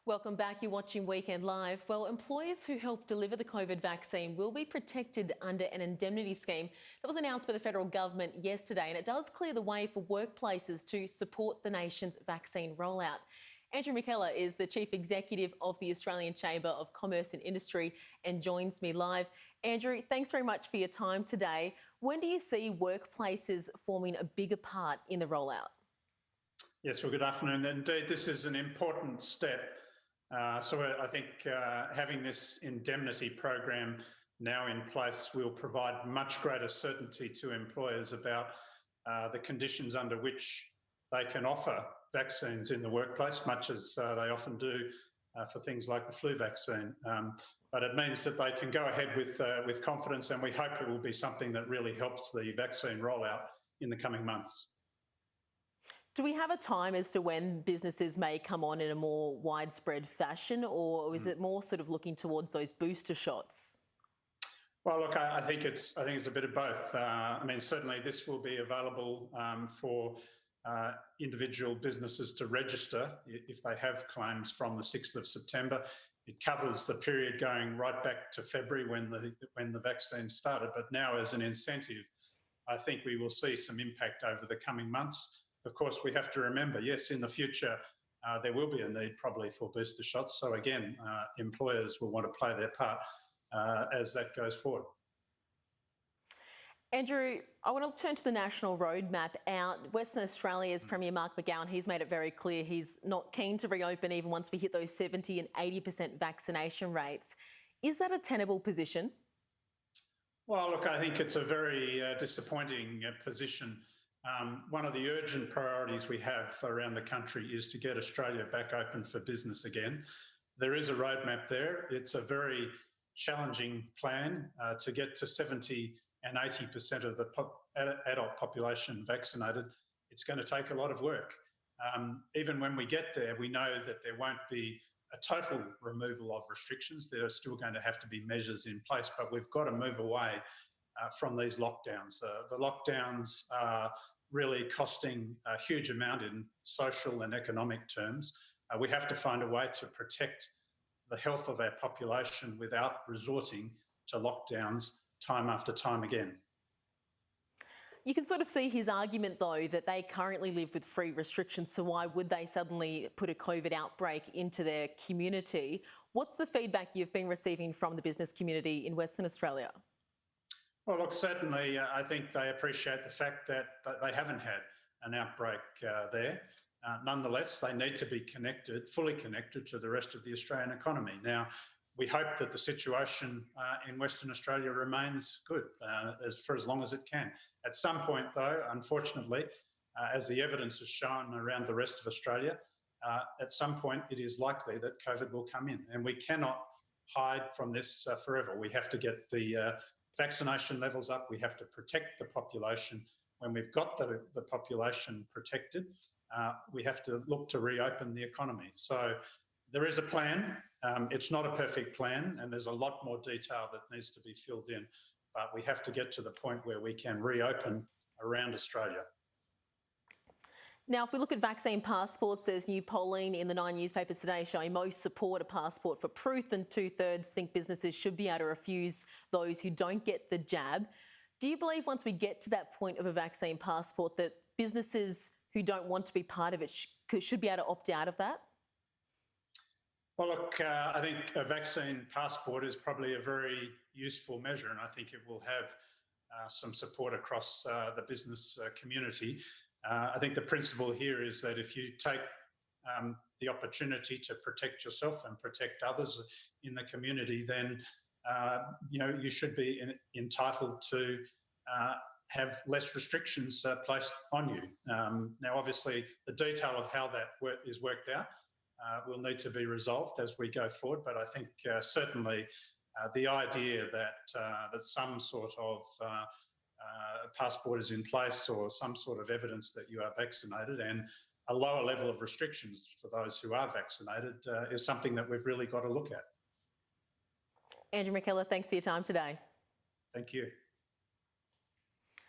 Welcome back. You're watching Weekend Live. Well, employers who help deliver the COVID vaccine will be protected under an indemnity scheme that was announced by the federal government yesterday, and it does clear the way for workplaces to support the nation's vaccine rollout. Andrea McKellar is the Chief Executive of the Australian Chamber of Commerce and Industry and joins me live. Andrew, thanks very much for your time today. When do you see workplaces forming a bigger part in the rollout? Yes, well, good afternoon. Indeed, this is an important step. So I think having this indemnity program now in place will provide much greater certainty to employers about the conditions under which they can offer vaccines in the workplace, much as they often do for things like the flu vaccine. But it means that they can go ahead with confidence, and we hope it will be something that really helps the vaccine rollout in the coming months. Do we have a time as to when businesses may come on in a more widespread fashion, or is it more sort of looking towards those booster shots? Well, look, I think it's a bit of both. I mean, certainly this will be available for individual businesses to register if they have claims from the 6th of September. It covers the period going right back to February when the vaccine started. But now, as an incentive, I think we will see some impact over the coming months. Of course, we have to remember, yes, in the future, there will be a need probably for booster shots. So again, employers will want to play their part as that goes forward. Andrew, I want to turn to the national roadmap out. Western Australia's Premier Mark McGowan, he's made it very clear he's not keen to reopen even once we hit those 70 and 80% vaccination rates. Is that a tenable position? Well, look, I think it's a very disappointing position. One of the urgent priorities we have around the country is to get Australia back open for business again. There is a roadmap there. It's a very challenging plan to get to 70 and 80% of the adult population vaccinated. It's going to take a lot of work. Even when we get there, we know that there won't be a total removal of restrictions. There are still going to have to be measures in place, but we've got to move away from these lockdowns. The lockdowns are really costing a huge amount in social and economic terms. We have to find a way to protect the health of our population without resorting to lockdowns time after time again. You can sort of see his argument, though, that they currently live with free restrictions, so why would they suddenly put a COVID outbreak into their community? What's the feedback you've been receiving from the business community in Western Australia? Well, look, certainly I think they appreciate the fact that they haven't had an outbreak there. Nonetheless, they need to be fully connected to the rest of the Australian economy. Now, we hope that the situation in Western Australia remains good for as long as it can. At some point, though, unfortunately, as the evidence has shown around the rest of Australia, at some point it is likely that COVID will come in, and we cannot hide from this forever. We have to get the vaccination levels up. We have to protect the population. When we've got the population protected, we have to look to reopen the economy. So there is a plan. It's not a perfect plan, and there's a lot more detail that needs to be filled in, but we have to get to the point where we can reopen around Australia. Now, if we look at vaccine passports, there's new polling in the 9 newspapers today showing most support a passport for proof, and 2/3 think businesses should be able to refuse those who don't get the jab. Do you believe once we get to that point of a vaccine passport that businesses who don't want to be part of it should be able to opt out of that? Well, look, I think a vaccine passport is probably a very useful measure, and I think it will have some support across the business community. I think the principle here is that if you take the opportunity to protect yourself and protect others in the community, then you should be entitled to have less restrictions placed on you. Now, obviously, the detail of how that is worked out will need to be resolved as we go forward. But I think certainly the idea that some sort of passport is in place or some sort of evidence that you are vaccinated and a lower level of restrictions for those who are vaccinated is something that we've really got to look at. Andrea McKellar, thanks for your time today. Thank you.